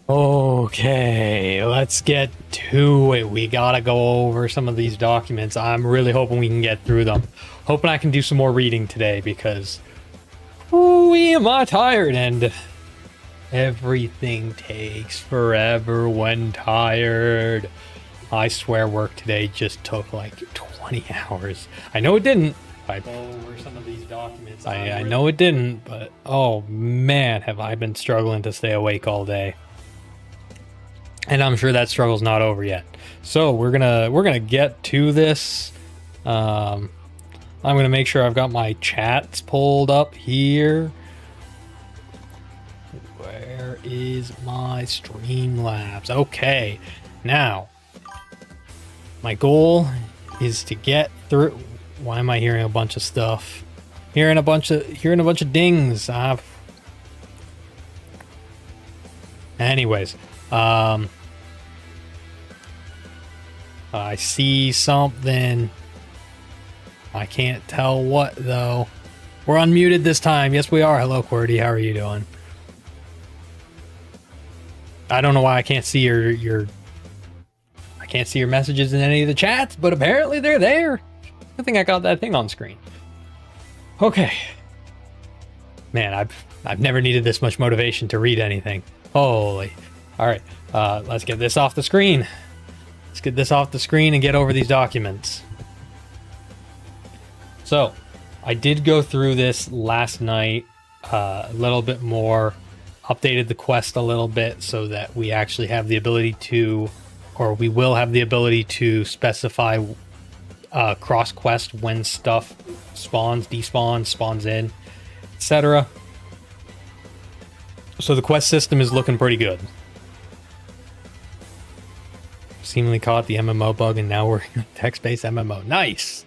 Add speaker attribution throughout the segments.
Speaker 1: Okay, let's get to it. We gotta go over some of these documents. I'm really hoping we can get through them. Hoping I can do some more reading today because, ooh, am I tired, and everything takes forever when tired. I swear work today just took like 20 hours. I know it didn't. I go over some of these documents. I know it didn't, but oh man, have I been struggling to stay awake all day. And I'm sure that struggle's not over yet. So we're gonna get to this. I'm gonna make sure I've got my chats pulled up here. Where is my Streamlabs? Okay, now my goal is to get through. Why am I hearing a bunch of stuff? Hearing a bunch of dings. Anyways. I see something. I can't tell what though. We're unmuted this time. Yes, we are. Hello, QWERTY. How are you doing? I don't know why I can't see your I can't see your messages in any of the chats, but apparently they're there. I think I got that thing on screen. Okay. Man, I've never needed this much motivation to read anything. Holy. All right, let's get this off the screen. Let's get this off the screen and get over these documents. So, I did go through this last night a little bit more, updated the quest a little bit so that we actually have the ability to, or we will have the ability to specify cross quest when stuff spawns, despawns, spawns in, etc. So the quest system is looking pretty good. Seemingly caught the MMO bug and now we're in text-based MMO. Nice!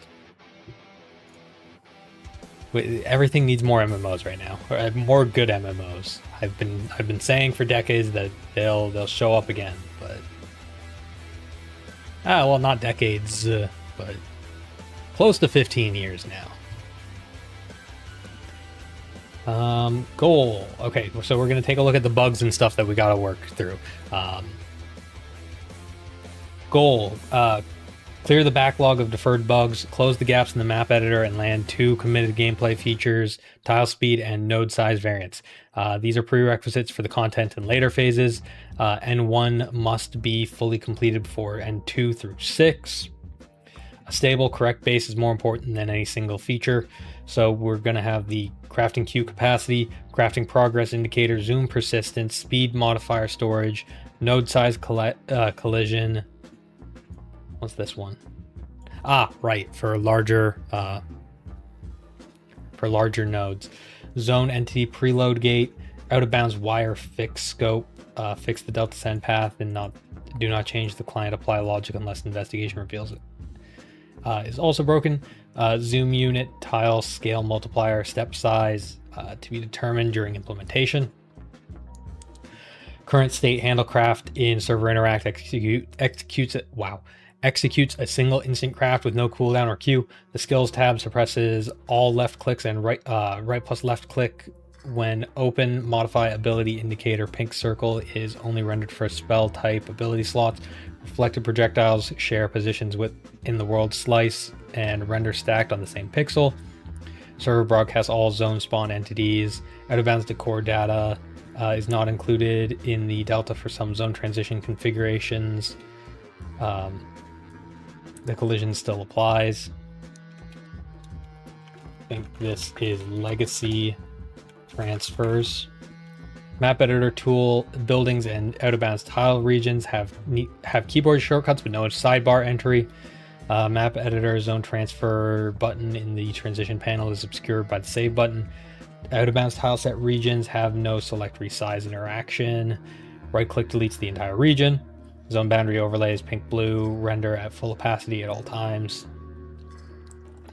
Speaker 1: Everything needs more MMOs right now. Or more good MMOs. I've been saying for decades that they'll show up again, but well, not decades, but close to 15 years now. Goal. Okay, so we're gonna take a look at the bugs and stuff that we gotta work through. Goal. Clear the backlog of deferred bugs, close the gaps in the map editor, and land 2 committed gameplay features, tile speed and node size variants. These are prerequisites for the content in later phases. N1 must be fully completed before N2 through 6. A stable, correct base is more important than any single feature. So we're going to have the crafting queue capacity, crafting progress indicator, zoom persistence, speed modifier storage, node size collision. What's this one? Right, for larger nodes. Zone entity preload gate, out of bounds wire fix scope, fix the delta send path, and do not change the client apply logic unless investigation reveals it. Is also broken. Zoom unit, tile scale multiplier, step size to be determined during implementation. Current state handlecraft in server interact executes it. Wow. Executes a single instant craft with no cooldown or queue. The skills tab suppresses all left clicks and right plus left click when open. Modify ability indicator pink circle is only rendered for spell type ability slots. Reflected projectiles share positions within the world slice and render stacked on the same pixel. Server broadcasts all zone spawn entities. Out of bounds decor data is not included in the delta for some zone transition configurations. The collision still applies. I think this is legacy transfers. Map editor tool, buildings and out of bounds tile regions have keyboard shortcuts but no sidebar entry. Map editor zone transfer button in the transition panel is obscured by the save button. Out of bounds tile set regions have no select resize interaction. Right click deletes the entire region. Zone boundary overlays pink blue render at full opacity at all times.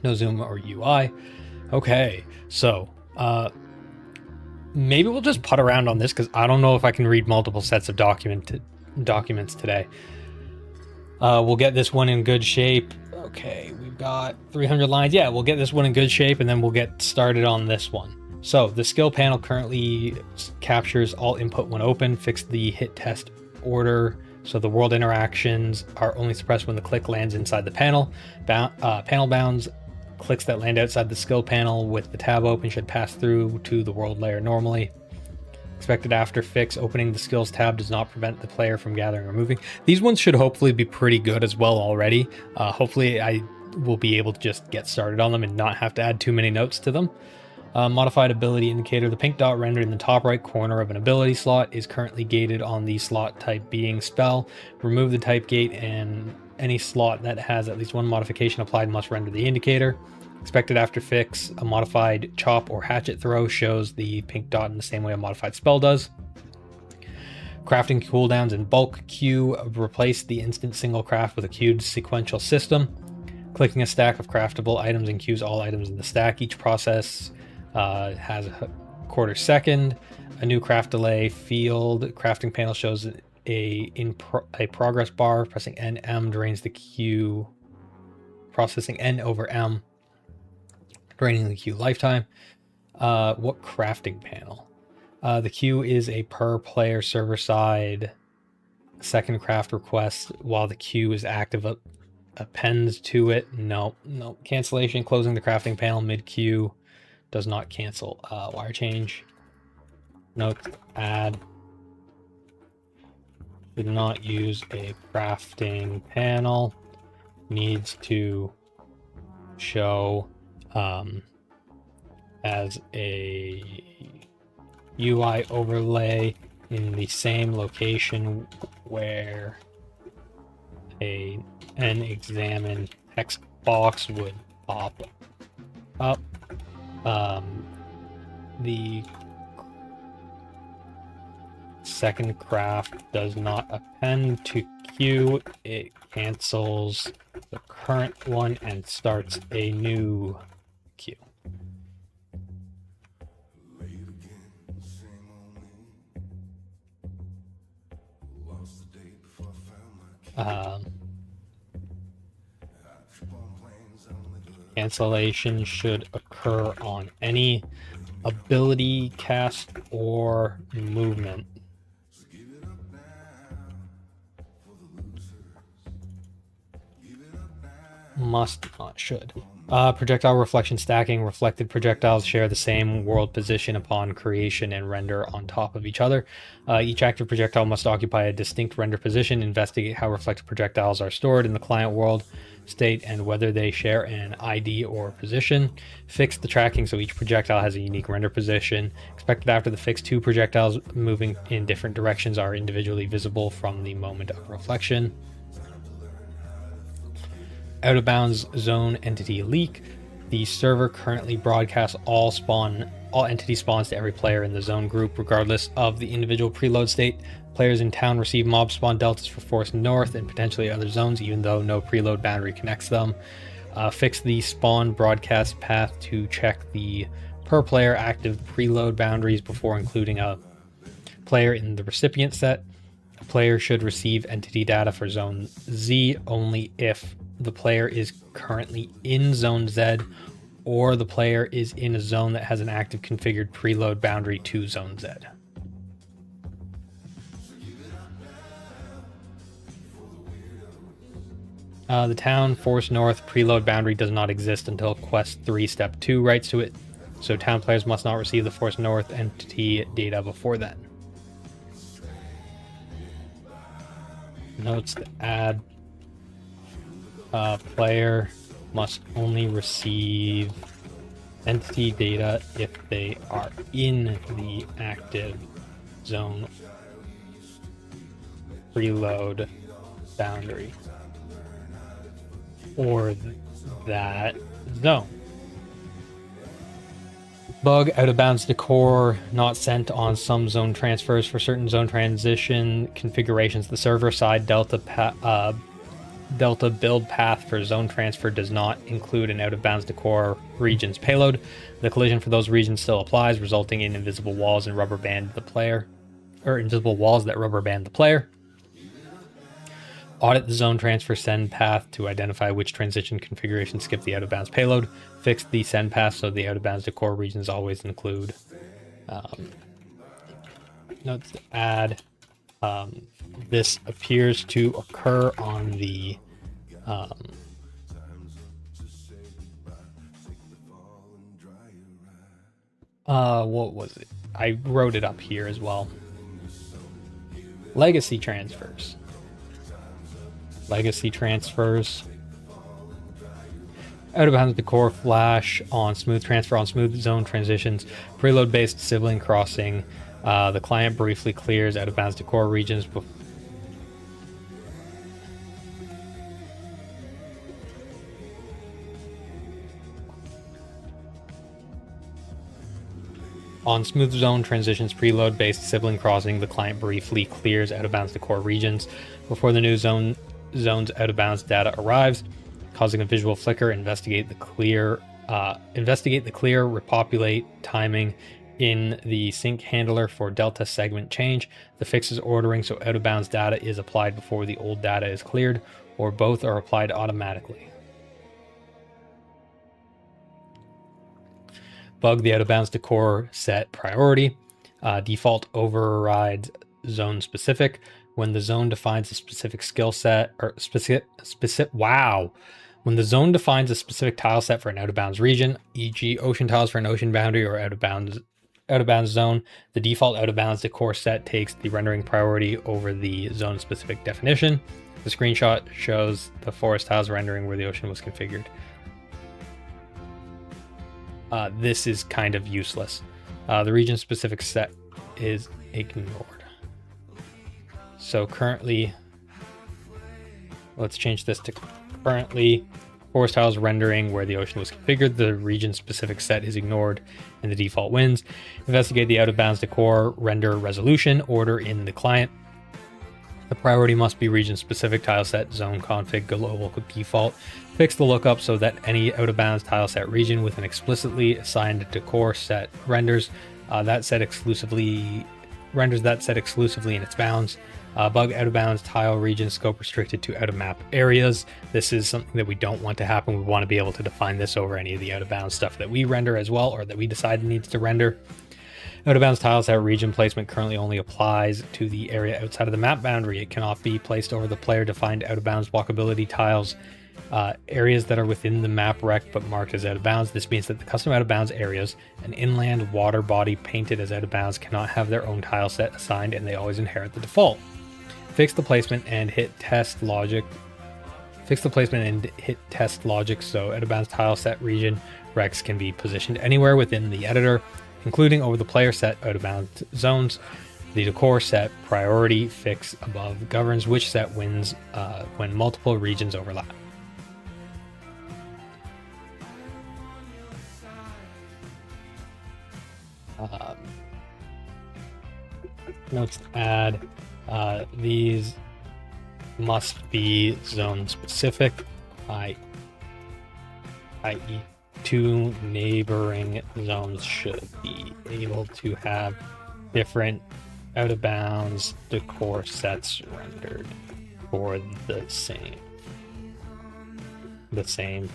Speaker 1: No zoom or UI. Okay, so maybe we'll just putt around on this because I don't know if I can read multiple sets of documents today. We'll get this one in good shape. Okay, we've got 300 lines. Yeah, we'll get this one in good shape and then we'll get started on this one. So the skill panel currently captures all input when open. Fix the hit test order so the world interactions are only suppressed when the click lands inside the panel. Panel bounds. Clicks that land outside the skill panel with the tab open should pass through to the world layer normally. Expected after fix, opening the skills tab does not prevent the player from gathering or moving. These ones should hopefully be pretty good as well already. Hopefully I will be able to just get started on them and not have to add too many notes to them. Modified ability indicator. The pink dot rendered in the top right corner of an ability slot is currently gated on the slot type being spell. Remove the type gate, and any slot that has at least one modification applied must render the indicator. Expected after fix, a modified chop or hatchet throw shows the pink dot in the same way a modified spell does. Crafting cooldowns and bulk queue. Replace the instant single craft with a queued sequential system. Clicking a stack of craftable items and queues all items in the stack. Each process has a quarter second. A new craft delay field. Crafting panel shows a progress bar. Pressing N/M drains the queue. Processing N over M, draining the queue lifetime. What crafting panel? The queue is a per player server side second craft request while the queue is active. Appends to it. No. Cancellation. Closing the crafting panel mid queue does not cancel. Wire change. Note. Add. Did not use a crafting panel. Needs to show as a UI overlay in the same location where an examine text box would pop up. The second craft does not append to queue. It cancels the current one and starts a new queue. Cancellation should occur on any ability cast or movement. Must not should. Projectile reflection stacking. Reflected projectiles share the same world position upon creation and render on top of each other. Each active projectile must occupy a distinct render position. Investigate how reflected projectiles are stored in the client world state and whether they share an ID or position. Fix the tracking so each projectile has a unique render position. Expected after the fix, two projectiles moving in different directions are individually visible from the moment of reflection. Out of bounds zone entity leak. The server currently broadcasts all entity spawns to every player in the zone group, regardless of the individual preload state. Players in town receive mob spawn deltas for Force North and potentially other zones, even though no preload boundary connects them. Fix the spawn broadcast path to check the per player active preload boundaries before including a player in the recipient set. A player should receive entity data for Zone Z only if the player is currently in Zone Z or the player is in a zone that has an active configured preload boundary to Zone Z. The town Force North preload boundary does not exist until Quest 3 Step 2 writes to it, so town players must not receive the Force North entity data before then. Notes to add. Player must only receive entity data if they are in the active zone preload boundary or that zone. Bug out of bounds decor not sent on some zone transfers. For certain zone transition configurations, the server side Delta build path for zone transfer does not include an out of bounds decor region's payload. The collision for those regions still applies, resulting in invisible walls and rubber band the player, or invisible walls that rubber band the player. Audit the zone transfer send path to identify which transition configuration skip the out of bounds payload. Fix the send path so the out of bounds decor regions always include. Notes to add. This appears to occur on the what was it? I wrote it up here as well. Legacy transfers. Legacy transfers. Out of bounds decor flash on smooth transfer on smooth zone transitions. Preload based sibling crossing. The client briefly clears out of bounds decor regions. On smooth zone transitions, preload based sibling crossing, the client briefly clears out of bounds decor regions before the new zone's out of bounds data arrives, causing a visual flicker. Investigate the clear, repopulate timing in the sync handler for delta segment change. The fix is ordering so out of bounds data is applied before the old data is cleared, or both are applied automatically. Bug the out of bounds decor set priority. Default overrides zone specific. When the zone defines a specific skill set or when the zone defines a specific tile set for an out of bounds region, e.g. ocean tiles for an ocean boundary or out of bounds zone, the default out of bounds decor set takes the rendering priority over the zone specific definition. The screenshot shows the forest tiles rendering where the ocean was configured. This is kind of useless. The region specific set is ignored. So currently, let's change this to currently. Forest tiles rendering where the ocean was configured. The region specific set is ignored and the default wins. Investigate the out of bounds decor render resolution order in the client. The priority must be region specific tile set zone config global default. Fix the lookup so that any out of bounds tile set region with an explicitly assigned decor set renders that set exclusively in its bounds. Bug out of bounds tile region scope restricted to out of map areas. This is something that we don't want to happen. We want to be able to define this over any of the out of bounds stuff that we render as well, or that we decide needs to render. Out of bounds tile set region placement currently only applies to the area outside of the map boundary. It cannot be placed over the player defined out of bounds walkability tiles. Areas that are within the map rec but marked as out of bounds. This means that the custom out of bounds areas, an inland water body painted as out of bounds, cannot have their own tile set assigned, and they always inherit the default. Fix the placement and hit test logic. So out of bounds tile set region recs can be positioned anywhere within the editor, including over the player set out of bounds zones. The decor set priority fix above governs which set wins when multiple regions overlap. Notes to add. These must be zone specific, i.e. two neighboring zones should be able to have different out of bounds decor sets rendered for the same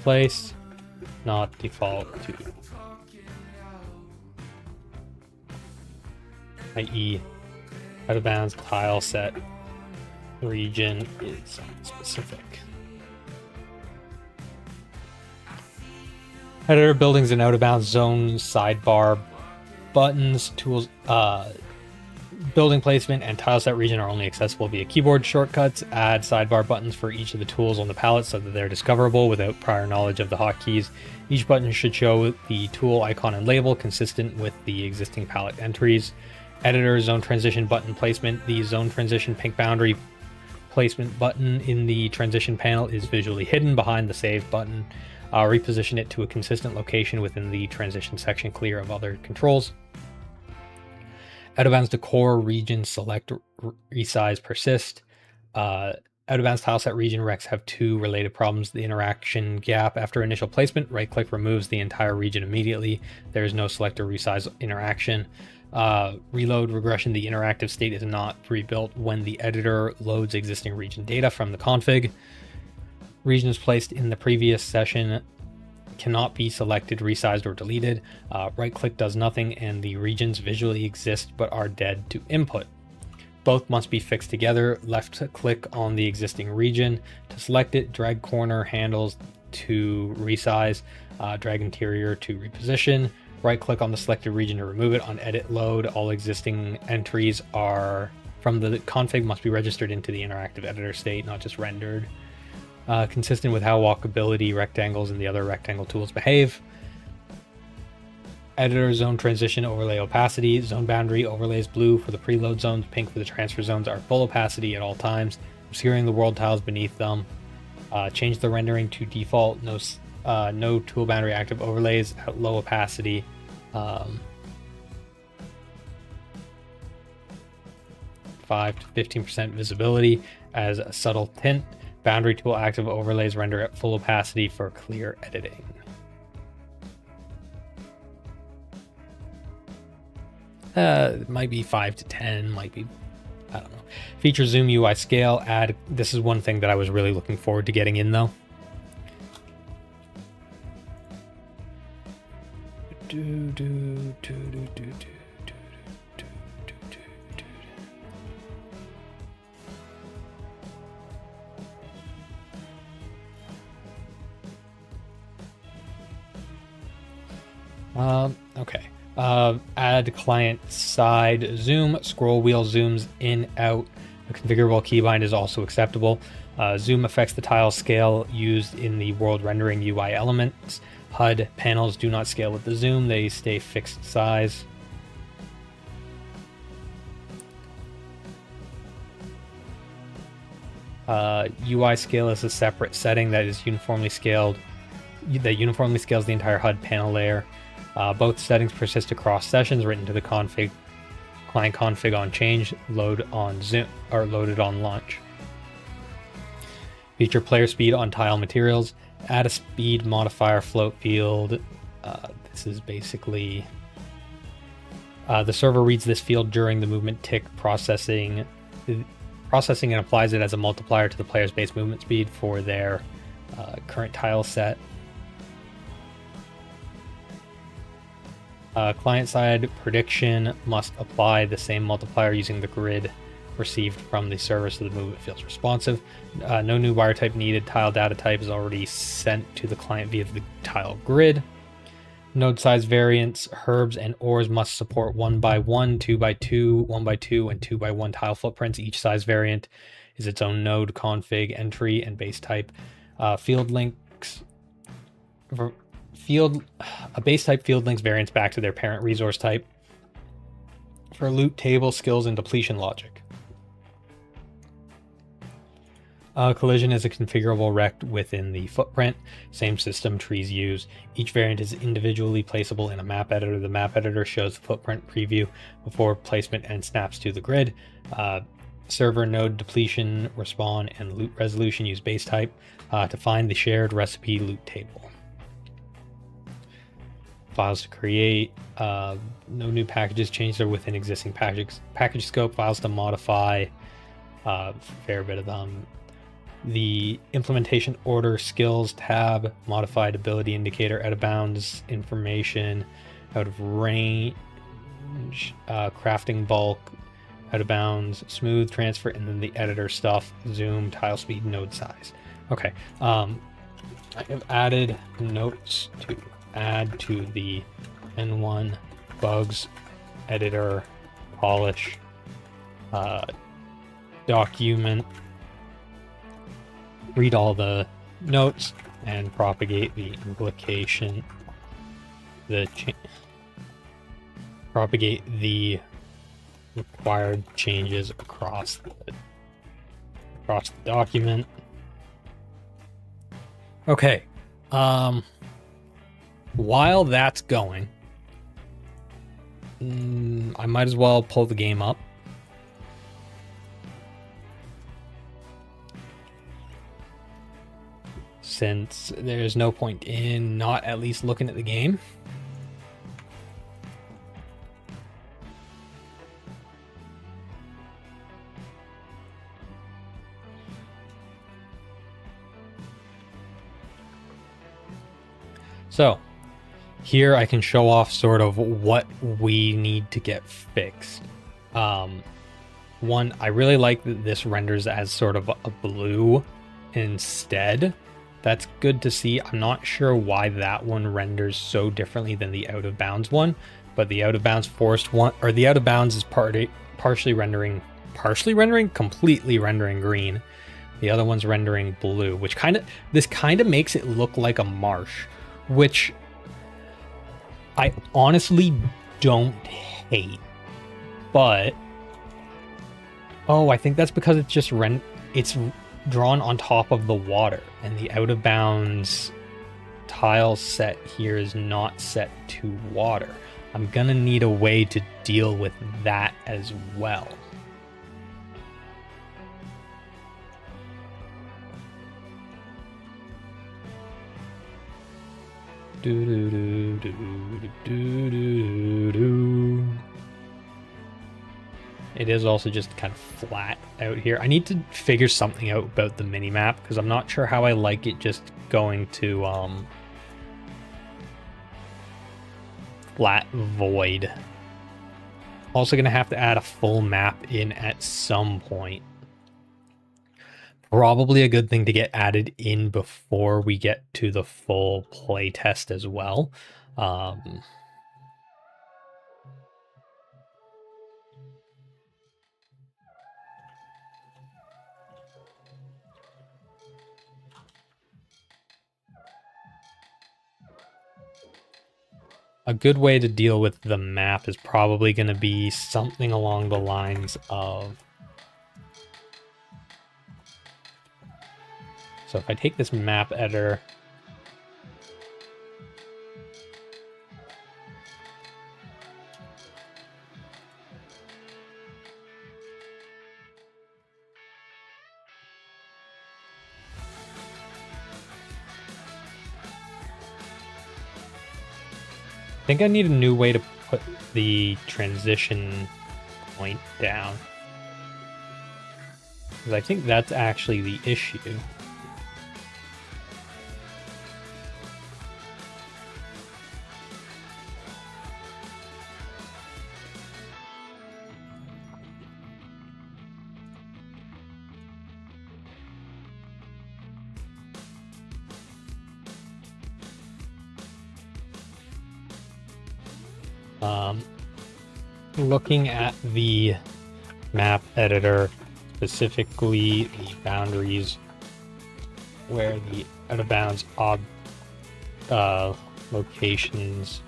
Speaker 1: place, not default to, i.e. out of bounds tile set region is specific. Editor buildings and out of bounds zone sidebar buttons, tools, building placement and tile set region are only accessible via keyboard shortcuts. Add sidebar buttons for each of the tools on the palette so that they're discoverable without prior knowledge of the hotkeys. Each button should show the tool icon and label consistent with the existing palette entries. Editor zone transition button placement. The zone transition pink boundary placement button in the transition panel is visually hidden behind the save button. Reposition it to a consistent location within the transition section, clear of other controls. Out of bounds decor region select resize persist. Out of bounds tile set region recs have two related problems. The interaction gap after initial placement. Right click removes the entire region immediately. There is no select or resize interaction. Reload regression, the interactive state is not rebuilt when the editor loads existing region data from the config. Regions placed in the previous session cannot be selected, resized, or deleted. Right click does nothing, and the regions visually exist but are dead to input. Both must be fixed together. Left click on the existing region to select it, drag corner handles to resize, drag interior to reposition. Right click on the selected region to remove it. On edit load, all existing entries are from the config must be registered into the interactive editor state, not just rendered. Consistent with how walkability, rectangles, and the other rectangle tools behave. Editor zone transition, overlay opacity, zone boundary overlays blue for the preload zones, pink for the transfer zones are full opacity at all times, obscuring the world tiles beneath them. Change the rendering to default, no tool boundary active overlays at low opacity. 5 to 15% visibility as a subtle tint. Boundary tool active overlays render at full opacity for clear editing. It might be 5 to 10, might be, I don't know. Feature zoom UI scale, add, this is one thing that I was really looking forward to getting in though. Okay. Add client side zoom. Scroll wheel zooms in, out. A configurable keybind is also acceptable. Zoom affects the tile scale used in the world rendering UI elements. HUD panels do not scale with the zoom. They stay fixed size. UI scale is a separate setting that is uniformly scaled. That uniformly scales the entire HUD panel layer. Both settings persist across sessions. Written to the config client config on change, load on zoom or loaded on launch. Feature player speed on tile materials. Add a speed modifier float field. This is basically the server reads this field during the movement tick processing and applies it as a multiplier to the player's base movement speed for their current tile set. Client-side prediction must apply the same multiplier using the grid received from the server so the movement feels responsive. No new wire type needed. Tile data type is already sent to the client via the tile grid. Node size variants, herbs, and ores must support 1x1, 2x2, 1x2, and 2x1 tile footprints. Each size variant is its own node, config, entry, and base type. Field links... A base type field links variants back to their parent resource type for loot table skills and depletion logic. Collision is a configurable rect within the footprint. Same system trees use. Each variant is individually placeable in a map editor. The map editor shows the footprint preview before placement and snaps to the grid. Server node depletion, respawn, and loot resolution use base type to find the shared recipe loot table. Files to create, no new packages, change their within existing package scope. Files to modify, fair bit of them. The implementation order skills tab, modified ability indicator, out of bounds information, out of range, crafting bulk, out of bounds, smooth transfer, and then the editor stuff, zoom, tile speed, node size. Okay, I have added notes to add to the N1 bugs editor polish document. Read all the notes and propagate the implication. Propagate the required changes across the document. Okay. While that's going, I might as well pull the game up. Since there's no point in not at least looking at the game. So here I can show off sort of what we need to get fixed. One, I really like that this renders as sort of a blue instead. That's good to see. I'm not sure why that one renders so differently than the out of bounds one, but the out of bounds forced one, or the out of bounds is completely rendering green. The other one's rendering blue, which this kind of makes it look like a marsh, which I honestly don't hate. But oh, I think that's because it's just it's drawn on top of the water, and the out of bounds tile set here is not set to water. I'm gonna need a way to deal with that as well. It is also just kind of flat out here. I need to figure something out about the mini map because I'm not sure how I like it just going to flat void. Also gonna have to add a full map in at some point. Probably a good thing to get added in before we get to the full play test as well. A good way to deal with the map is probably going to be something along the lines of... So if I take this map editor, I think I need a new way to put the transition point down, because I think that's actually the issue. Looking at the map editor, specifically the boundaries where the out of bounds locations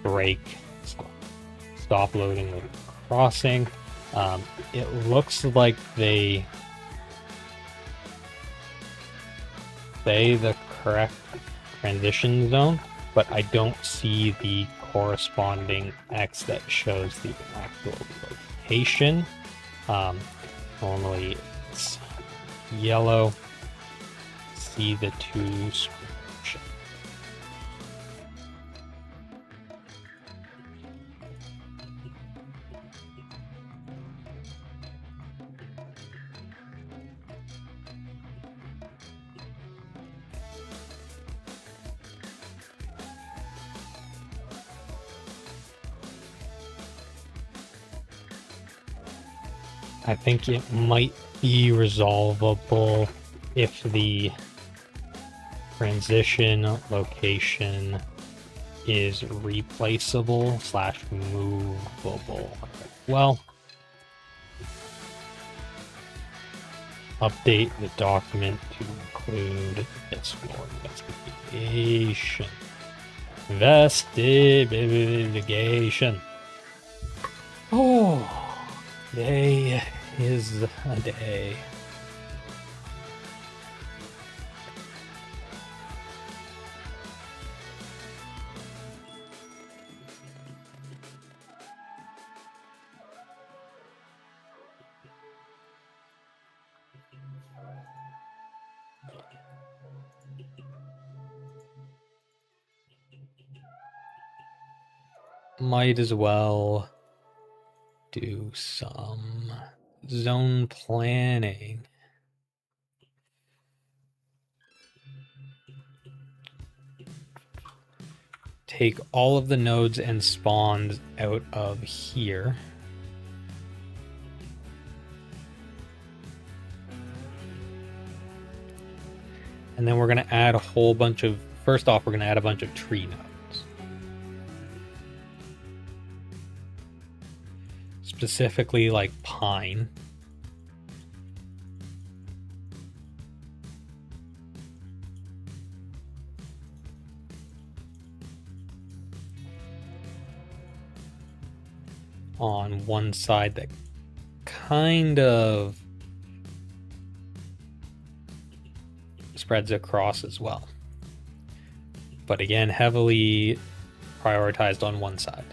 Speaker 1: break, stop loading the crossing. It looks like they say the correct transition zone, but I don't see the corresponding X that shows the actual location. Normally it's yellow. See the two scription. I think it might be resolvable if the transition location is replaceable / movable. Well, update the document to include this for investigation. Investigation. Oh. Day is a day. Might as well do some zone planning. take all of the nodes and spawns out of here. And then we're going to add a whole bunch of, first off, we're going to add a bunch of tree nodes. Specifically like pine. On one side that kind of spreads across as well. But again, heavily prioritized on one side.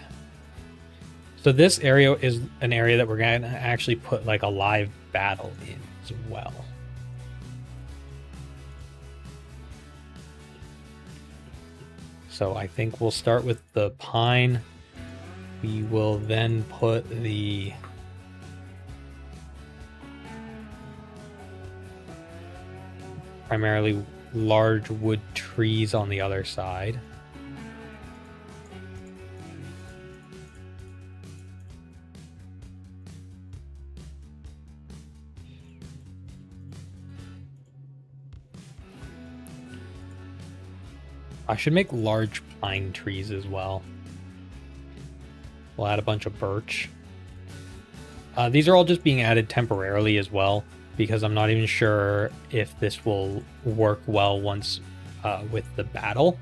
Speaker 1: So this area is an area that we're going to actually put like a live battle in as well. So I think we'll start with the pine. We will then put the primarily large wood trees on the other side. I should make large pine trees as well. We'll add a bunch of birch. These are all just being added temporarily as well, because I'm not even sure if this will work well once with the battle.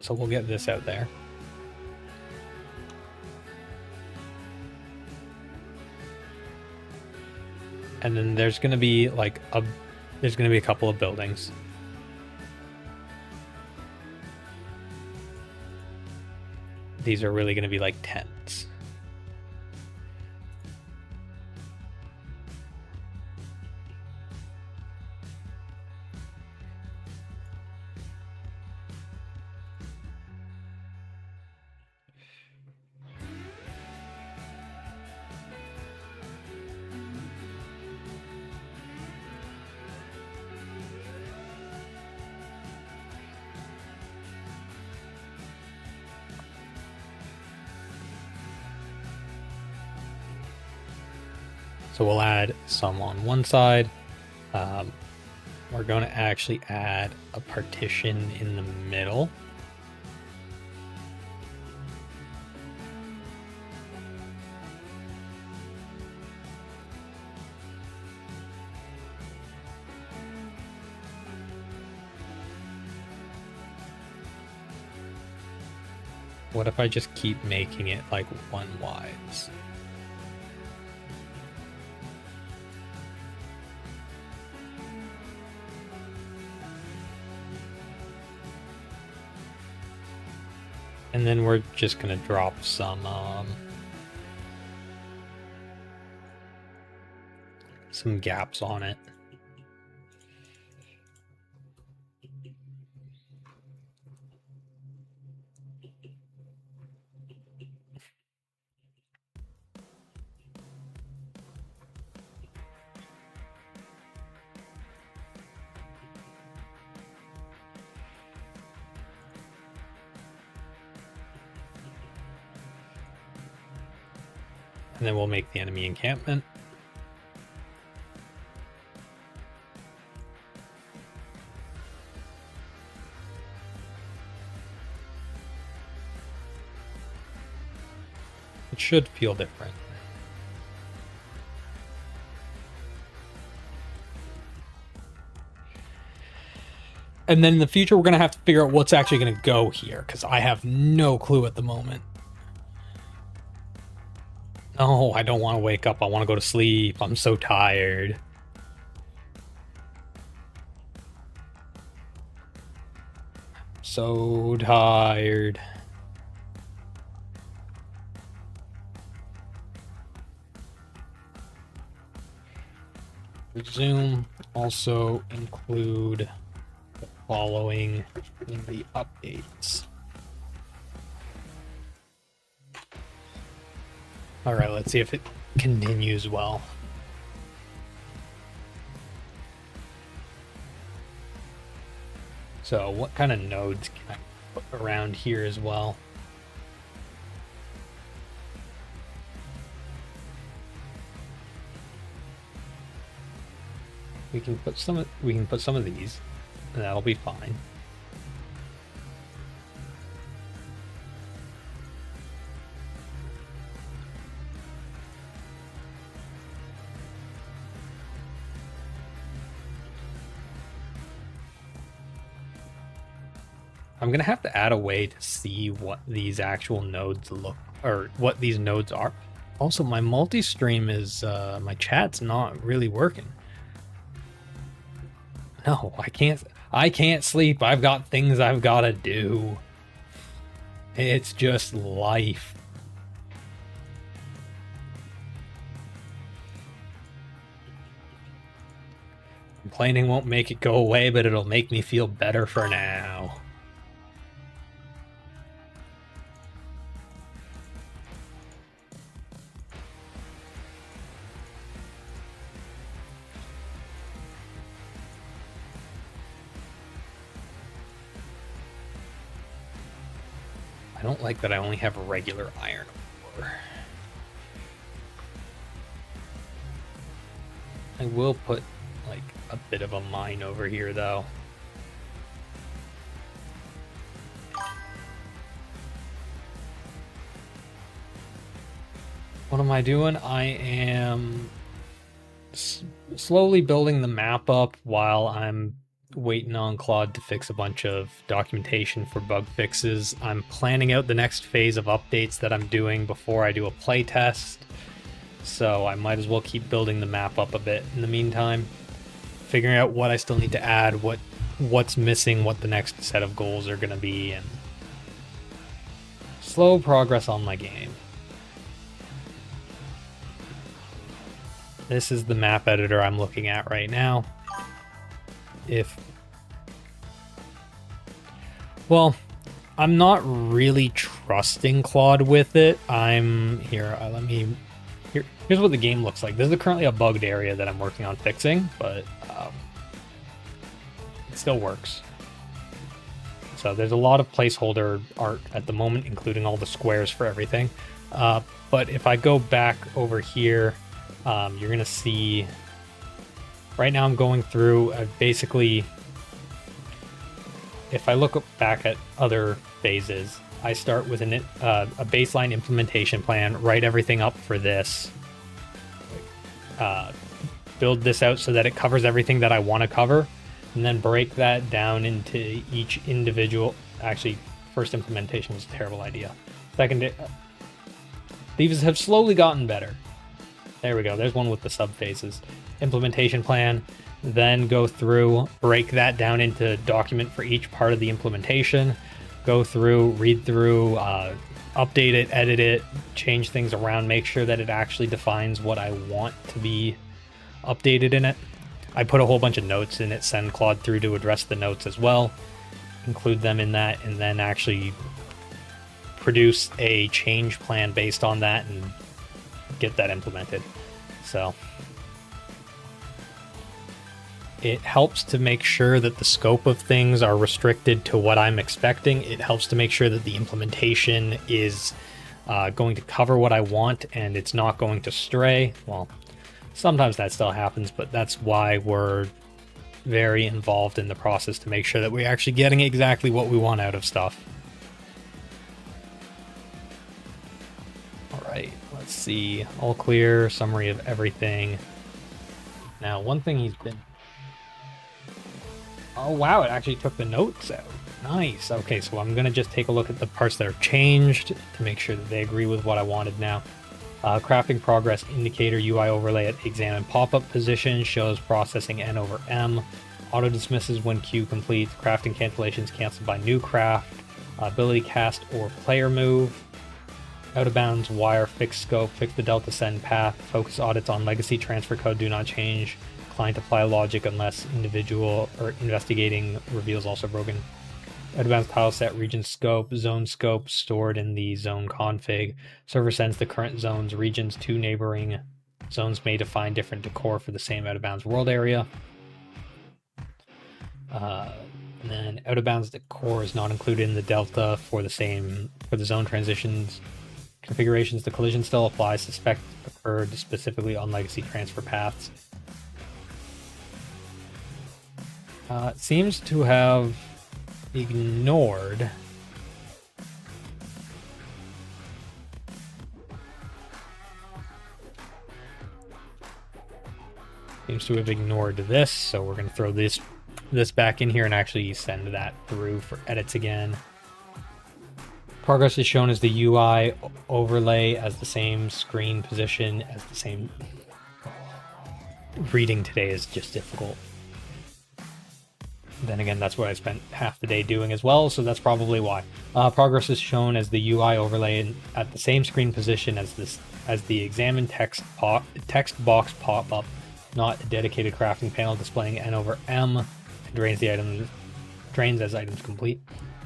Speaker 1: So we'll get this out there. And then there's going to be like there's going to be a couple of buildings. These are really going to be like tents. So we'll add some on one side. We're going to actually add a partition in the middle. What if I just keep making it like one wides? And then we're just going to drop some gaps on it. And then we'll make the enemy encampment. It should feel different. And then in the future, we're going to have to figure out what's actually going to go here, because I have no clue at the moment. No, I don't want to wake up. I want to go to sleep. I'm so tired. So tired. Resume. Also include the following in the updates. All right, let's see if it continues well. So what kind of nodes can I put around here as well? We can put some of these, and that'll be fine. I'm gonna have to add a way to see what these actual nodes look, or what these nodes are. Also, my multi-stream is, my chat's not really working. No, I can't sleep. I've got things I've gotta do. It's just life. Complaining won't make it go away, but it'll make me feel better for now. I don't like that I only have regular iron ore. I will put like a bit of a mine over here though. What am I doing? I am slowly building the map up while I'm waiting on Claude to fix a bunch of documentation for bug fixes. I'm planning out the next phase of updates that I'm doing before I do a playtest, so I might as well keep building the map up a bit in the meantime, figuring out what I still need to add, what's missing, what the next set of goals are going to be, and slow progress on my game. This is the map editor I'm looking at right now. Well, I'm not really trusting Claude with it. Here's what the game looks like. This is currently a bugged area that I'm working on fixing, but it still works. So there's a lot of placeholder art at the moment, including all the squares for everything. But if I go back over here, you're gonna see, right now I'm going through, basically, if I look back at other phases, I start with a baseline implementation plan, write everything up for this, build this out so that it covers everything that I want to cover, and then break that down into each individual. Actually, first implementation was a terrible idea. Second, these have slowly gotten better. There we go. There's one with the subphases. Implementation plan, then go through, break that down into document for each part of the implementation, go through, read through, update it, edit it, change things around, make sure that it actually defines what I want to be updated in it. I put a whole bunch of notes in it, send Claude through to address the notes as well, include them in that, and then actually produce a change plan based on that and get that implemented. So it helps to make sure that the scope of things are restricted to what I'm expecting. It helps to make sure that the implementation is going to cover what I want and it's not going to stray. Well, sometimes that still happens, but that's why we're very involved in the process to make sure that we're actually getting exactly what we want out of stuff. All right, let's see. All clear, summary of everything. Now, one thing he's been... Oh, wow, it actually took the notes out. Nice. Okay, so I'm going to just take a look at the parts that are changed to make sure that they agree with what I wanted now. Crafting progress indicator UI overlay at examine pop-up position shows processing N over M. Auto dismisses when queue completes. Crafting cancellations canceled by new craft. Ability cast or player move. Out of bounds wire, fixed scope, fix the delta send path. Focus audits on legacy transfer code do not change. Client apply logic unless individual or investigating reveals also broken. Out of bounds tile set, region scope, zone scope stored in the zone config. Server sends the current zone's regions to neighboring zones may define different decor for the same out of bounds world area. And then out of bounds decor is not included in the delta for the zone transitions configurations. The collision still applies. Suspect occurred specifically on legacy transfer paths. It seems to have ignored this, so we're going to throw this back in here and actually send that through for edits again. Progress is shown as the UI overlay as the same screen position as the same. Reading today is just difficult. Then again, that's what I spent half the day doing as well, so that's probably why. Progress is shown as the UI overlay at the same screen position as the examine text box pop-up, not a dedicated crafting panel displaying N over M, and drains as items complete.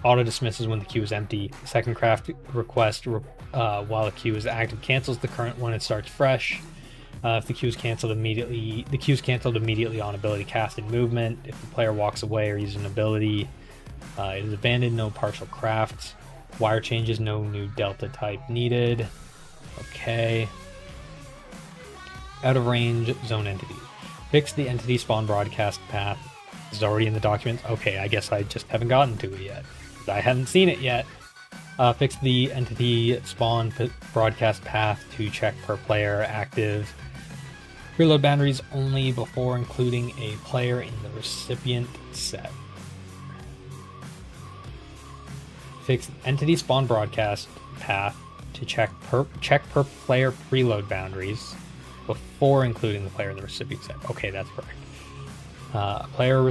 Speaker 1: Auto dismisses when the queue is empty. Second craft request while the queue is active cancels the current one and starts fresh. If the queue is canceled immediately, on ability cast and movement. If the player walks away or uses an ability, it is abandoned. No partial crafts. Wire changes. No new delta type needed. Okay. Out of range zone entity. Fix the entity spawn broadcast path. This is already in the documents. Okay, I guess I just haven't gotten to it yet. I haven't seen it yet. Fix the entity spawn broadcast path to check per player active. Preload boundaries only before including a player in the recipient set. Fix entity spawn broadcast path to check per player preload boundaries before including the player in the recipient set. Okay, that's correct. A player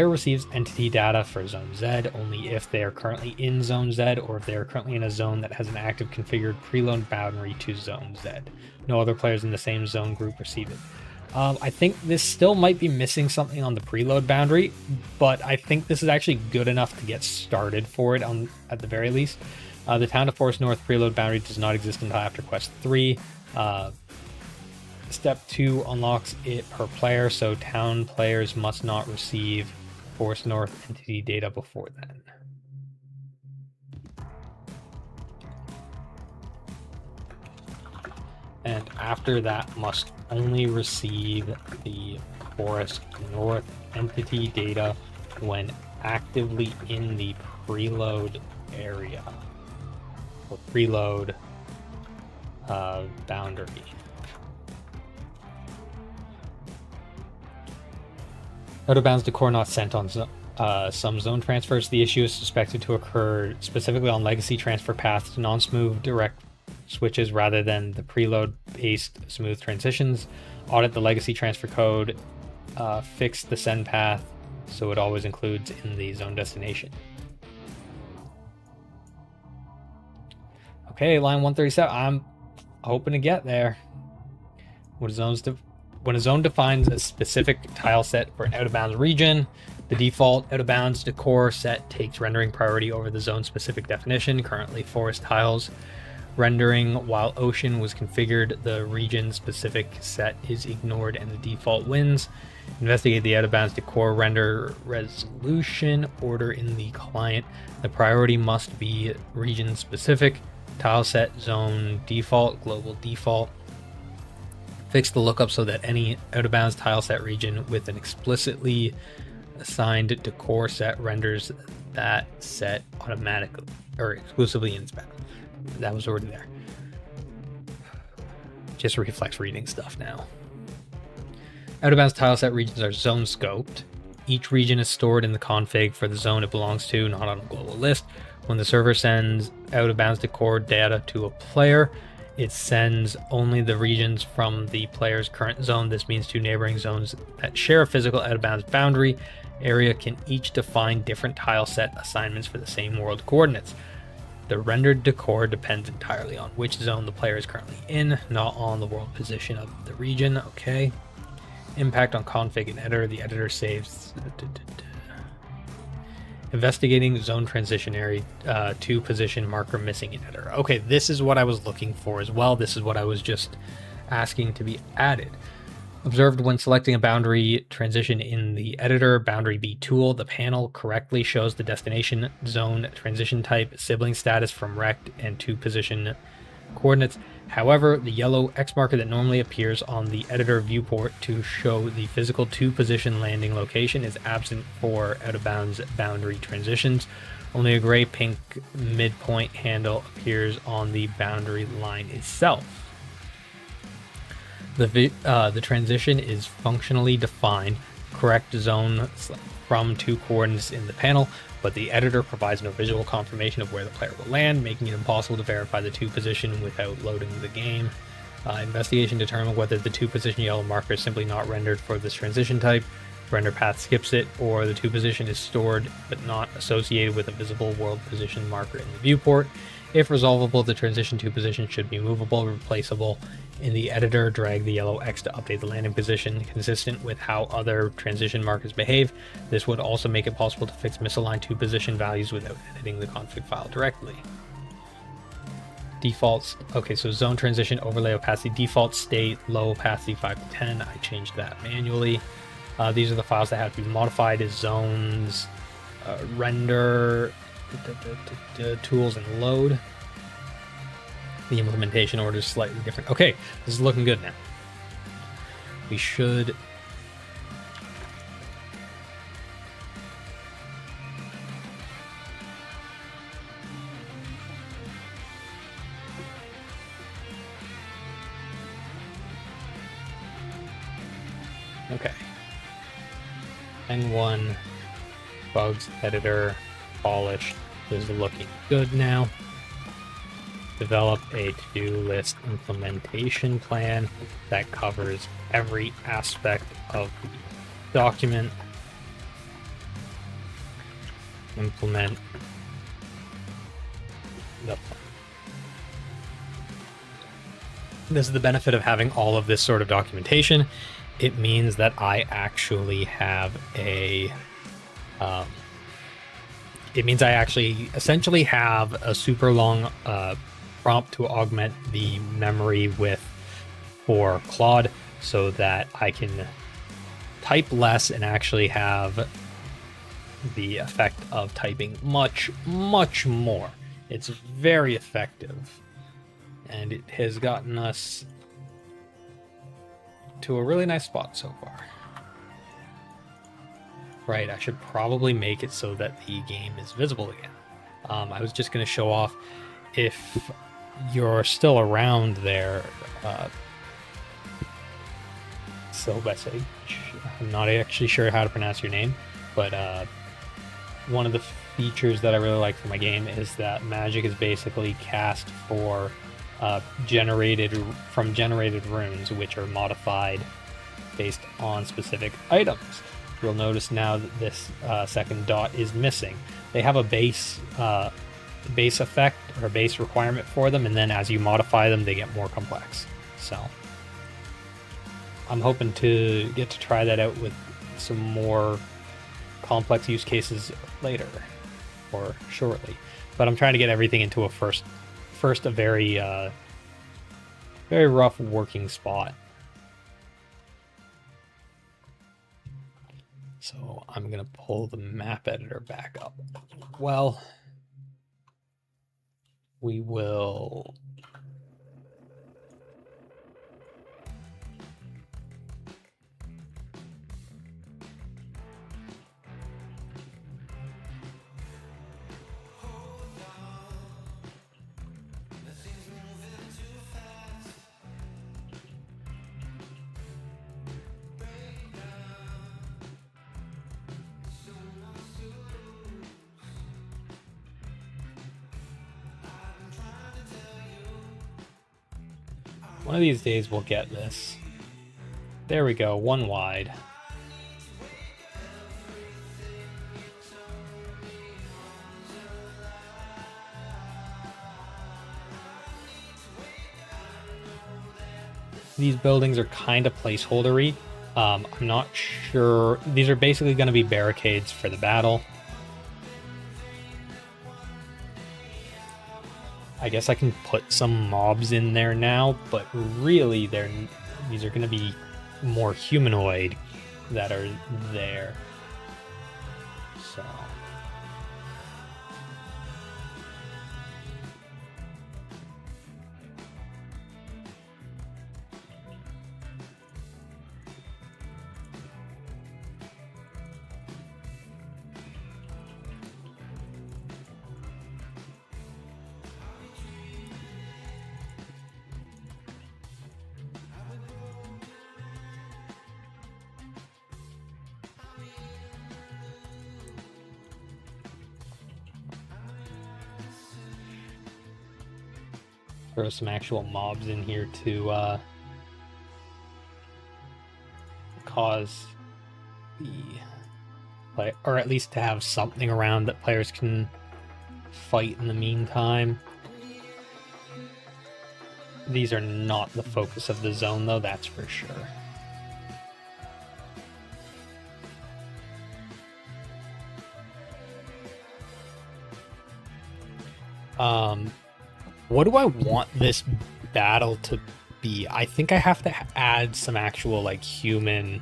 Speaker 1: receives entity data for Zone Z only if they are currently in Zone Z or if they are currently in a zone that has an active configured preload boundary to Zone Z. No other players in the same zone group receive it. I think this still might be missing something on the preload boundary, but I think this is actually good enough to get started for it at the very least. The Town of Forest North preload boundary does not exist until after Quest 3. Step 2 unlocks it per player, so town players must not receive Forest North entity data before then. And after that, must only receive the Forest North entity data when actively in the preload area or preload boundary. Out of bounds decor not sent on some zone transfers. The issue is suspected to occur specifically on legacy transfer paths, non-smooth direct switches rather than the preload-based smooth transitions. Audit the legacy transfer code. Fix the send path so it always includes in the zone destination. Okay, line 137. I'm hoping to get there. When a zone defines a specific tile set for an out-of-bounds region, the default out-of-bounds decor set takes rendering priority over the zone-specific definition. Currently, forest tiles rendering while ocean was configured. The region-specific set is ignored and the default wins. Investigate the out-of-bounds decor render resolution order in the client. The priority must be region-specific. Tile set zone default, global default. Fix the lookup so that any out-of-bounds tile set region with an explicitly assigned decor set renders that set automatically or exclusively in spec. That was already there. Just reflex reading stuff now. Out-of-bounds tile set regions are zone scoped. Each region is stored in the config for the zone it belongs to, not on a global list. When the server sends out-of-bounds decor data to a player, it sends only the regions from the player's current zone. This means two neighboring zones that share a physical out-of-bounds boundary area can each define different tile set assignments for the same world coordinates. The rendered decor depends entirely on which zone the player is currently in, not on the world position of the region. Okay. Impact on config and editor. The editor saves. Investigating zone transition area to position marker missing in editor. Okay, this is what I was looking for as well. This is what I was just asking to be added. Observed when selecting a boundary transition in the editor boundary B tool, the panel correctly shows the destination zone transition type, sibling status from rect, and 2 position coordinates. However, the yellow X marker that normally appears on the editor viewport to show the physical 2 position landing location is absent for out of bounds boundary transitions. Only a gray pink midpoint handle appears on the boundary line itself. The transition is functionally defined, correct zone from 2 coordinates in the panel, but the editor provides no visual confirmation of where the player will land, making it impossible to verify the 2 position without loading the game. Investigation determined whether the 2 position yellow marker is simply not rendered for this transition type, render path skips it, or the 2 position is stored but not associated with a visible world position marker in the viewport. If resolvable, the transition 2 position should be movable, replaceable. In the editor, drag the yellow X to update the landing position, consistent with how other transition markers behave. This would also make it possible to fix misaligned 2 position values without editing the config file directly. Defaults. Okay, so zone transition overlay opacity default state, low opacity 5 to 10. I changed that manually. These are the files that have to be modified as zones, render, tools, and load. The implementation order is slightly different. Okay, this is looking good now. We should... Okay. N1, bugs, editor, polished. This is looking good now. Develop a to-do list implementation plan that covers every aspect of the document. Implement the plan. This is the benefit of having all of this sort of documentation. It means that I actually have a essentially have a super long prompt to augment the memory width for Claude so that I can type less and actually have the effect of typing much, much more. It's very effective, and it has gotten us to a really nice spot so far. Right, I should probably make it so that the game is visible again. I was just going to show off, if you're still around there, Silbesage, I'm not actually sure how to pronounce your name, but one of the features that I really like for my game is that magic is basically cast for generated runes, which are modified based on specific items. You'll notice now that this second dot is missing. They have a base effect or base requirement for them, and then as you modify them, they get more complex. So I'm hoping to get to try that out with some more complex use cases later or shortly. But I'm trying to get everything into a first a very very rough working spot. So I'm gonna pull the map editor back up. Well, we will one of these days we'll get this. There we go, one wide. These buildings are kind of placeholdery. I'm not sure. These are basically going to be barricades for the battle. I guess I can put some mobs in there now, but really these are going to be more humanoid that are there. So throw some actual mobs in here to cause the play, or at least to have something around that players can fight in the meantime. These are not the focus of the zone, though, that's for sure. What do I want this battle to be? I think I have to add some actual, like, human,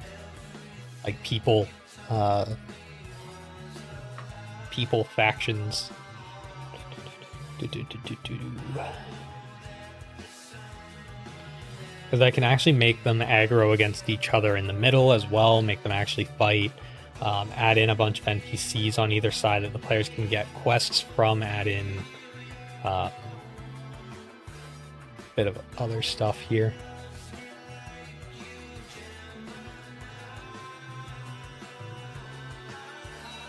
Speaker 1: like, people factions. Because I can actually make them aggro against each other in the middle as well, make them actually fight, add in a bunch of NPCs on either side that the players can get quests from, add in bit of other stuff here.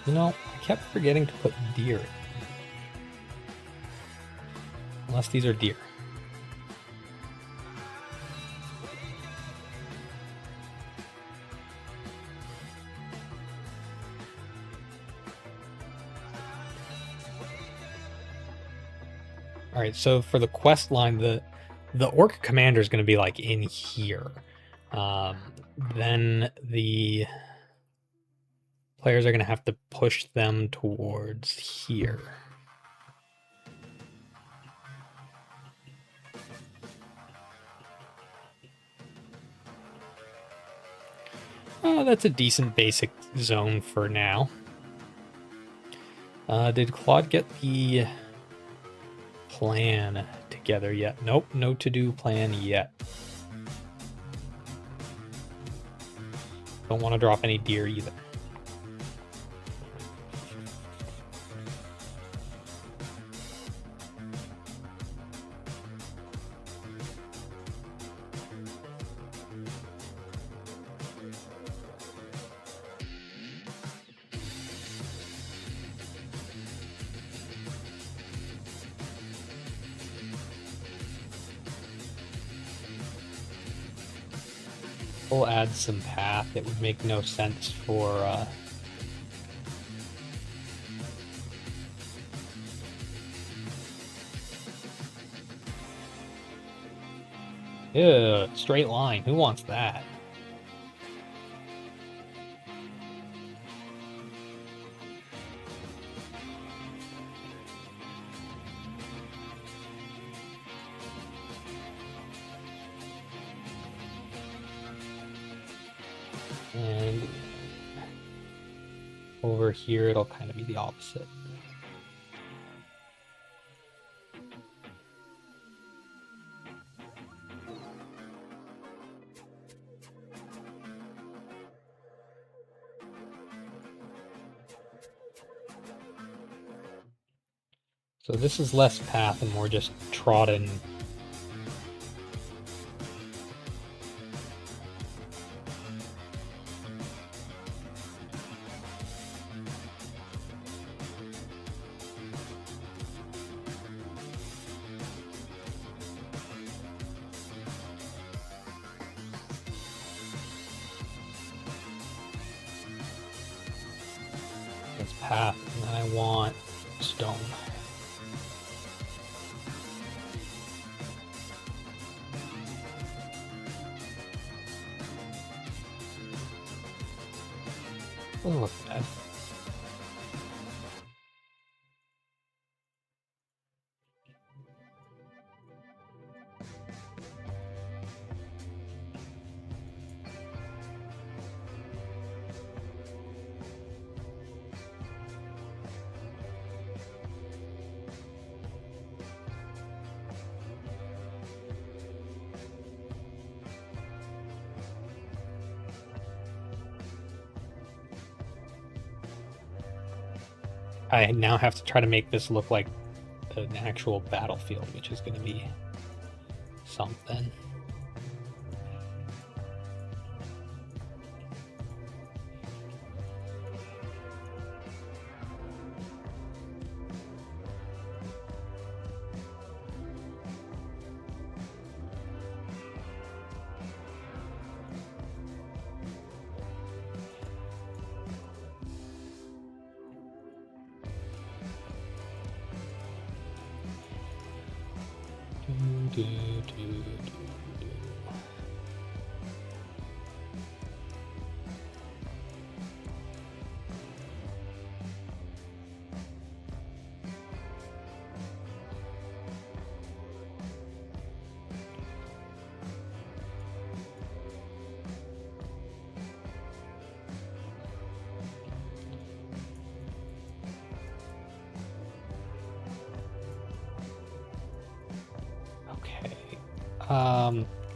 Speaker 1: You know, I kept forgetting to put deer in. Unless these are deer. Alright, so for the quest line, the orc commander is going to be like in here. Then the players are going to have to push them towards here. That's a decent basic zone for now. Did Claude get the plan together yet? Nope, no to-do plan yet. Don't want to drop any deer either. We'll add some path. It would make no sense for ew, straight line. Who wants that? And over here, it'll kind of be the opposite. So this is less path and more just trodden. That's path, and then I want stone. Doesn't look bad. I now have to try to make this look like an actual battlefield, which is going to be something.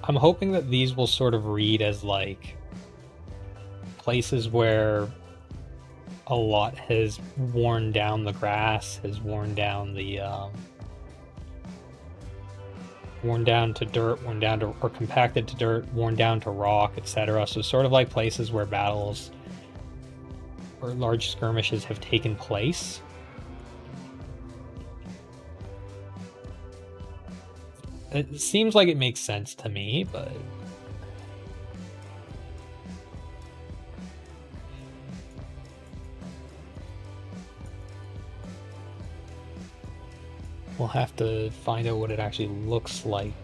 Speaker 1: I'm hoping that these will sort of read as like places where a lot has worn down the grass, has worn down the worn down to dirt, worn down to, or compacted to dirt, worn down to rock, etc. So sort of like places where battles or large skirmishes have taken place. It seems like it makes sense to me, but we'll have to find out what it actually looks like.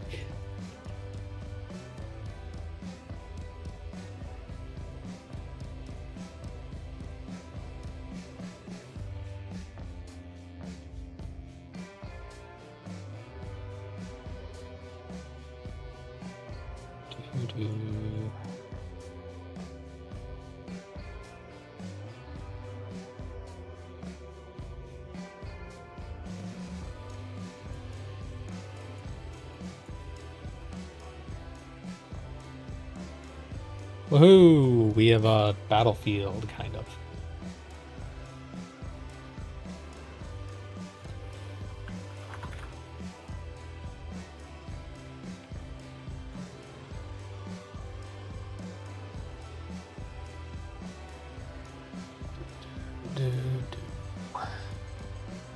Speaker 1: Woohoo! We have a battlefield, kind of.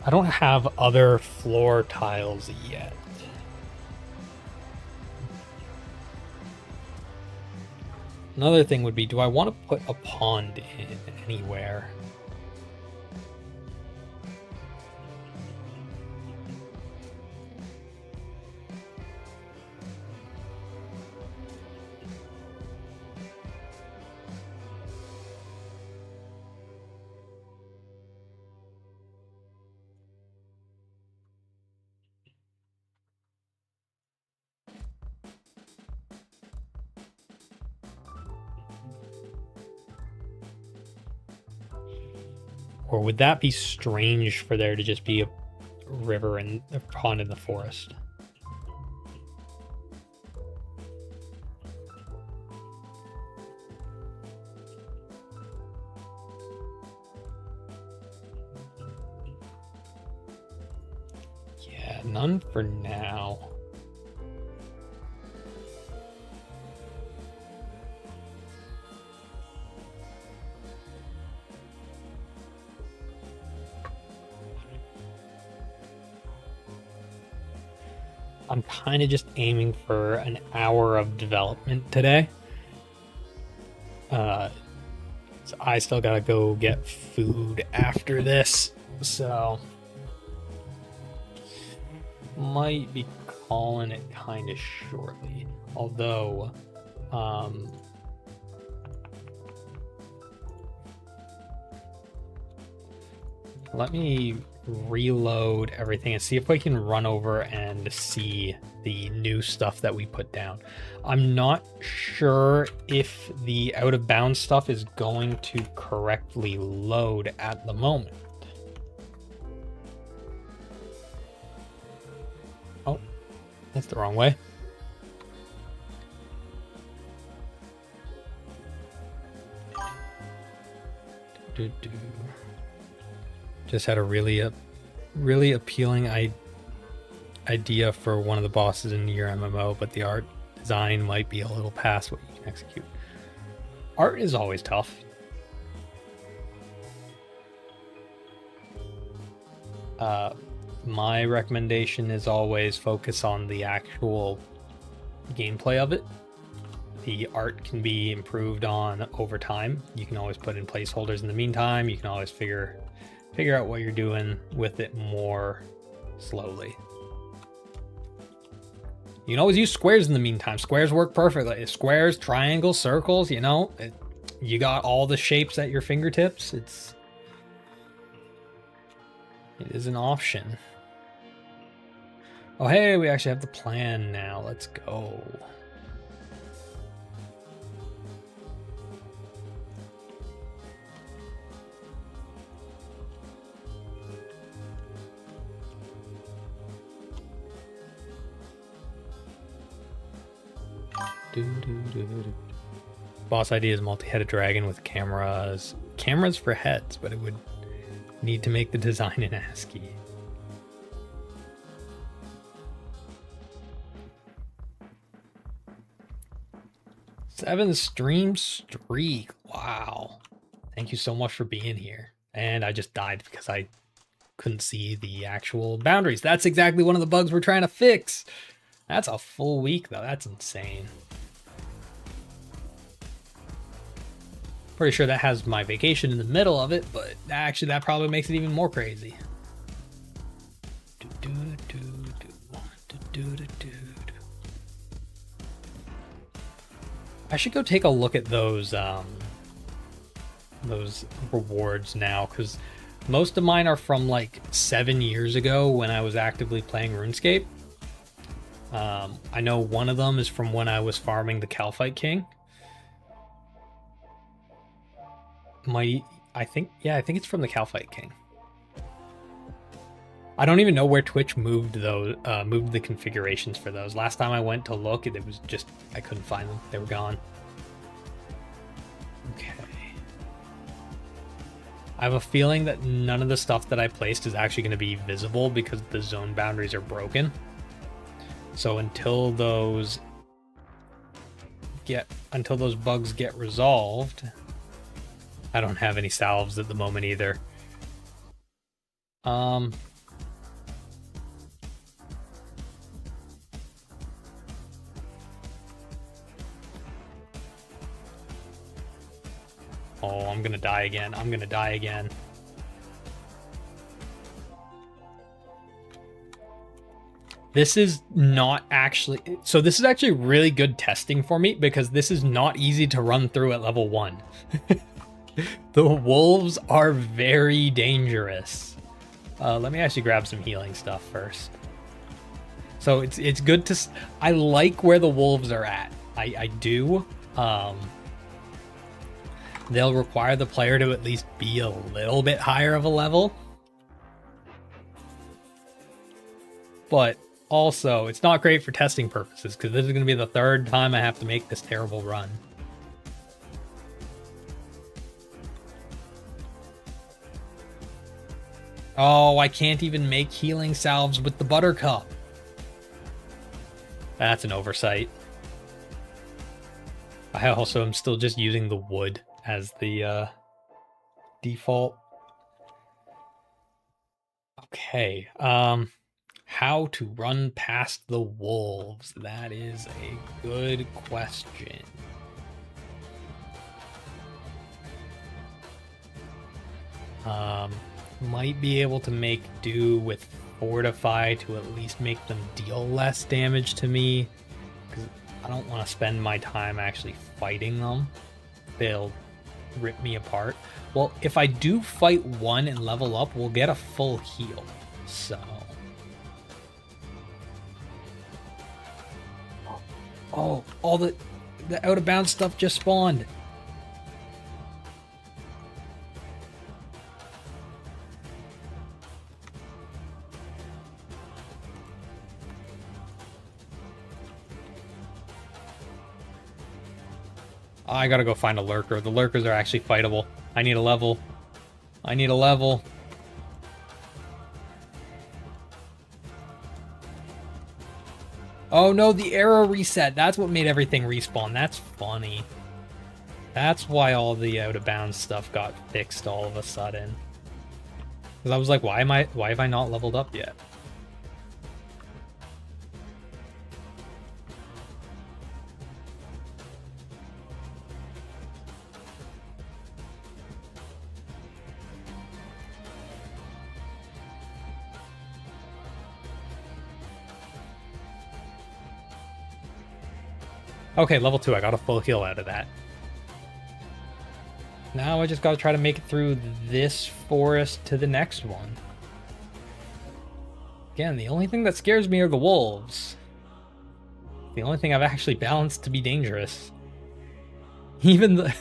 Speaker 1: I don't have other floor tiles yet. Another thing would be, do I want to put a pond in anywhere? Or would that be strange for there to just be a river and a pond in the forest? Yeah, none for now. I'm kind of just aiming for an hour of development today. So I still gotta go get food after this, so might be calling it kind of shortly. Although, let me reload everything and see if we can run over and see the new stuff that we put down. I'm not sure if the out of bounds stuff is going to correctly load at the moment. Oh, that's the wrong way. Just had a really appealing idea for one of the bosses in your MMO, but the art design might be a little past what you can execute. Art is always tough. My recommendation is always focus on the actual gameplay of it. The art can be improved on over time. You can always put in placeholders in the meantime. You can always figure out what you're doing with it more slowly. You can always use squares in the meantime. Squares work perfectly. Squares, triangles, circles, you know, you got all the shapes at your fingertips. It is an option. Oh, hey, we actually have the plan now. Let's go. Boss idea is multi-headed dragon with cameras. Cameras for heads, but it would need to make the design in ASCII. Seven stream streak. Wow. Thank you so much for being here. And I just died because I couldn't see the actual boundaries. That's exactly one of the bugs we're trying to fix. That's a full week, though. That's insane. Pretty sure that has my vacation in the middle of it, but actually that probably makes it even more crazy. I should go take a look at those rewards now, because most of mine are from like 7 years ago when I was actively playing RuneScape. I know one of them is from when I was farming the Calphite King. I think it's from the Calphite King. I don't even know where Twitch moved the configurations for those. Last time I went to look, it was just, I couldn't find them. They were gone. Okay. I have a feeling that none of the stuff that I placed is actually going to be visible because the zone boundaries are broken. So until those bugs get resolved, I don't have any salves at the moment either. Oh, I'm gonna die again. I'm gonna die again. This is not actually... So this is actually really good testing for me because this is not easy to run through at level 1. The wolves are very dangerous. Let me actually grab some healing stuff first. So it's good to... I like where the wolves are at. I do. They'll require the player to at least be a little bit higher of a level. But also, it's not great for testing purposes because this is going to be the third time I have to make this terrible run. Oh, I can't even make healing salves with the buttercup. That's an oversight. I also am still just using the wood as the default. Okay, how to run past the wolves? That is a good question. Might be able to make do with Fortify to at least make them deal less damage to me, because I don't want to spend my time actually fighting them. They'll rip me apart. Well, if I do fight one and level up, we'll get a full heal. So... Oh, all the out of bounds stuff just spawned. I gotta go find a lurker. The lurkers are actually fightable. I need a level. I need a level. Oh no, the arrow reset. That's what made everything respawn. That's funny. That's why all the out of bounds stuff got fixed all of a sudden. Because I was like, why have I not leveled up yet? Okay, level 2, I got a full heal out of that. Now I just gotta try to make it through this forest to the next one. Again, the only thing that scares me are the wolves. The only thing I've actually balanced to be dangerous. Even the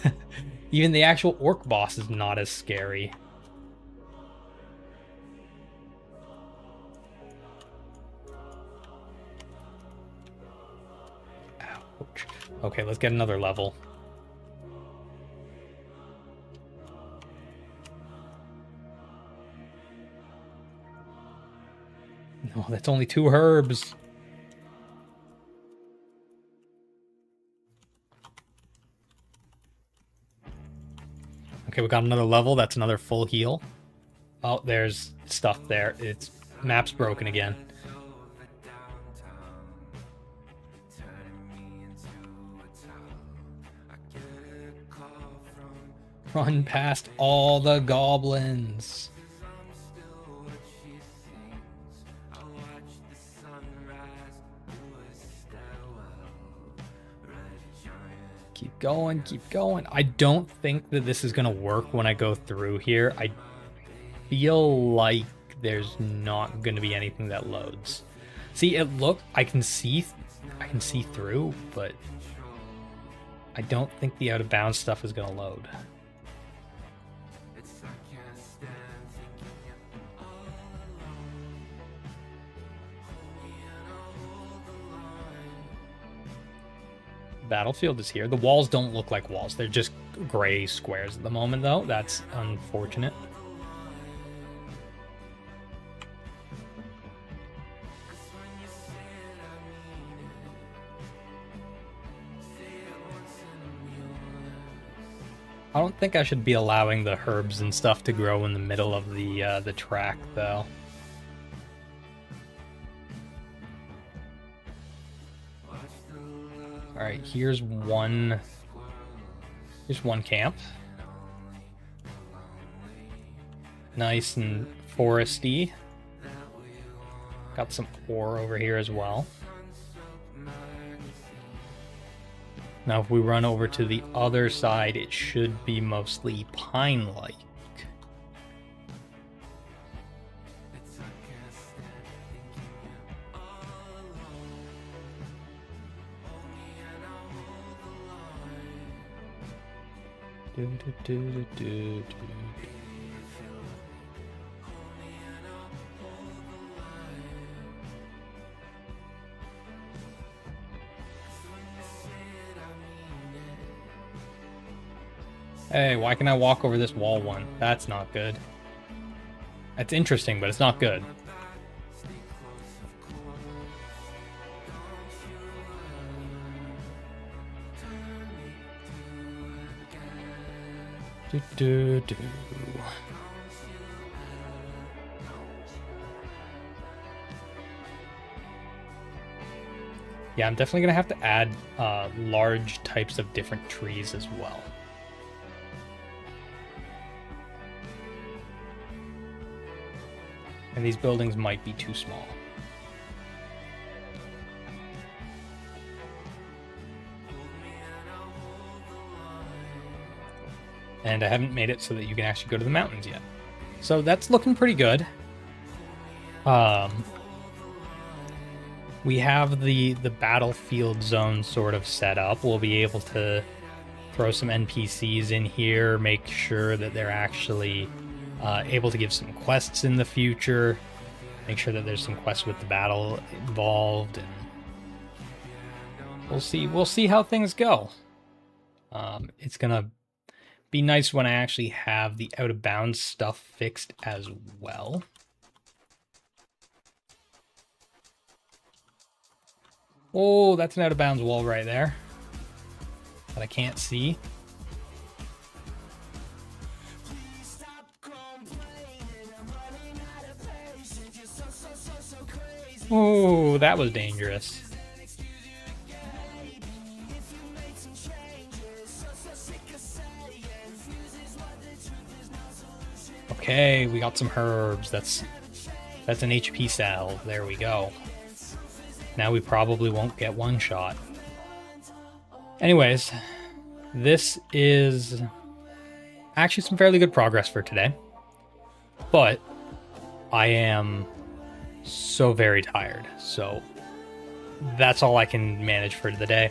Speaker 1: even the actual orc boss is not as scary. Ouch. Okay, let's get another level. No, that's only 2 herbs. Okay, we got another level. That's another full heal. Oh, there's stuff there. It's map's broken again. Run past all the goblins. Keep going, keep going. I don't think that this is going to work when I go through here. I feel like there's not going to be anything that loads. See, I can see through, but I don't think the out of bounds stuff is going to load. Battlefield is here. The walls don't look like walls. They're just gray squares at the moment, though. That's unfortunate. I don't think I should be allowing the herbs and stuff to grow in the middle of the track, though. All right, here's one camp. Nice and foresty. Got some ore over here as well. Now if we run over to the other side, it should be mostly pine-like. Hey, why can I walk over this wall one? That's not good. That's interesting, but it's not good. Yeah, I'm definitely gonna have to add large types of different trees as well. And these buildings might be too small. And I haven't made it so that you can actually go to the mountains yet. So that's looking pretty good. We have the battlefield zone sort of set up. We'll be able to throw some NPCs in here, make sure that they're actually able to give some quests in the future, make sure that there's some quests with the battle involved, and we'll see how things go. It's gonna be nice when I actually have the out of bounds stuff fixed as well. Oh, that's an out of bounds wall right there that I can't see. Oh, that was dangerous. Okay, we got some herbs. That's an HP cell. There we go. Now we probably won't get one shot. Anyways, this is actually some fairly good progress for today. But I am so very tired. So that's all I can manage for the day.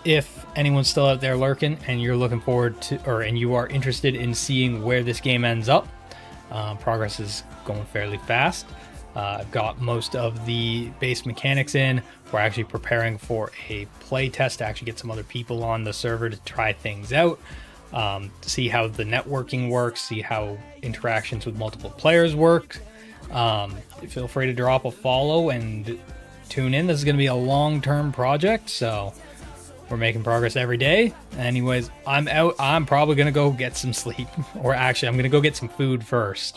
Speaker 1: If anyone's still out there lurking and you're looking forward to, and you are interested in seeing where this game ends up, progress is going fairly fast. I've got most of the base mechanics in. We're actually preparing for a play test to actually get some other people on the server to try things out, to see how the networking works, see how interactions with multiple players work. Feel free to drop a follow and tune in. This is going to be a long-term project, so we're making progress every day. Anyways, I'm out. I'm probably going to go get some sleep. Or actually, I'm going to go get some food first.